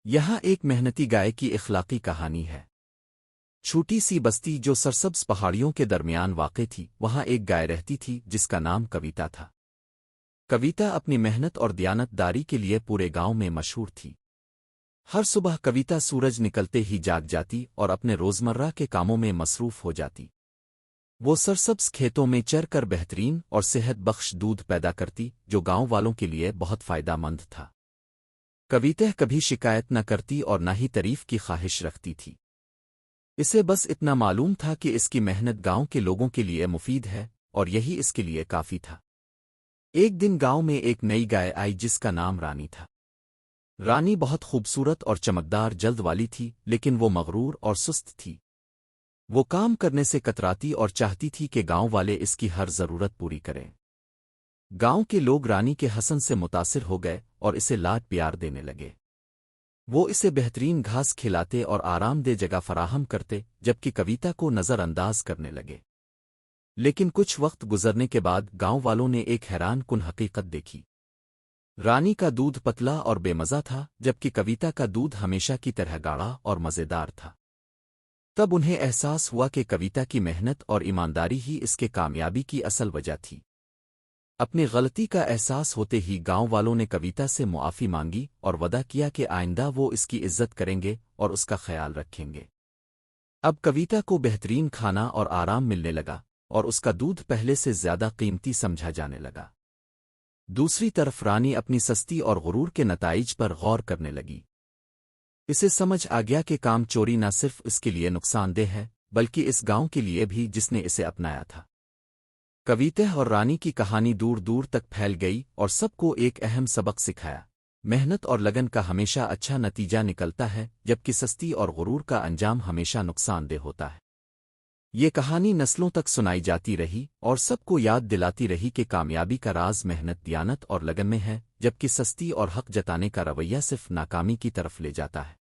یہاں ایک محنتی گائے کی اخلاقی کہانی ہے۔ چھوٹی سی بستی جو سرسبز پہاڑیوں کے درمیان واقع تھی، وہاں ایک گائے رہتی تھی جس کا نام کویتا تھا۔ کویتا اپنی محنت اور دیانت داری کے لیے پورے گاؤں میں مشہور تھی۔ ہر صبح کویتا سورج نکلتے ہی جاگ جاتی اور اپنے روزمرہ کے کاموں میں مصروف ہو جاتی۔ وہ سرسبز کھیتوں میں چر کر بہترین اور صحت بخش دودھ پیدا کرتی جو گاؤں والوں کے لیے بہت فائدہ مند تھا۔ کویتا کبھی شکایت نہ کرتی اور نہ ہی تعریف کی خواہش رکھتی تھی۔ اسے بس اتنا معلوم تھا کہ اس کی محنت گاؤں کے لوگوں کے لیے مفید ہے اور یہی اس کے لیے کافی تھا۔ ایک دن گاؤں میں ایک نئی گائے آئی جس کا نام رانی تھا۔ رانی بہت خوبصورت اور چمکدار جلد والی تھی، لیکن وہ مغرور اور سست تھی۔ وہ کام کرنے سے کتراتی اور چاہتی تھی کہ گاؤں والے اس کی ہر ضرورت پوری کریں۔ گاؤں کے لوگ رانی کے حسن سے متاثر ہو گئے اور اسے لاڈ پیار دینے لگے۔ وہ اسے بہترین گھاس کھلاتے اور آرام دہ جگہ فراہم کرتے، جبکہ کویتا کو نظر انداز کرنے لگے۔ لیکن کچھ وقت گزرنے کے بعد گاؤں والوں نے ایک حیران کن حقیقت دیکھی۔ رانی کا دودھ پتلا اور بے مزہ تھا، جبکہ کویتا کا دودھ ہمیشہ کی طرح گاڑھا اور مزیدار تھا۔ تب انہیں احساس ہوا کہ کویتا کی محنت اور ایمانداری ہی اس کے کامیابی کی اصل وجہ تھی۔ اپنی غلطی کا احساس ہوتے ہی گاؤں والوں نے کویتا سے معافی مانگی اور وعدہ کیا کہ آئندہ وہ اس کی عزت کریں گے اور اس کا خیال رکھیں گے۔ اب کویتا کو بہترین کھانا اور آرام ملنے لگا اور اس کا دودھ پہلے سے زیادہ قیمتی سمجھا جانے لگا۔ دوسری طرف رانی اپنی سستی اور غرور کے نتائج پر غور کرنے لگی۔ اسے سمجھ آ گیا کہ کام چوری نہ صرف اس کے لیے نقصان دہ ہے بلکہ اس گاؤں کے لیے بھی جس نے اسے اپنایا تھا۔ کویتا اور رانی کی کہانی دور دور تک پھیل گئی اور سب کو ایک اہم سبق سکھایا۔ محنت اور لگن کا ہمیشہ اچھا نتیجہ نکلتا ہے، جبکہ سستی اور غرور کا انجام ہمیشہ نقصان دہ ہوتا ہے۔ یہ کہانی نسلوں تک سنائی جاتی رہی اور سب کو یاد دلاتی رہی کہ کامیابی کا راز محنت، دیانت اور لگن میں ہے، جبکہ سستی اور حق جتانے کا رویہ صرف ناکامی کی طرف لے جاتا ہے۔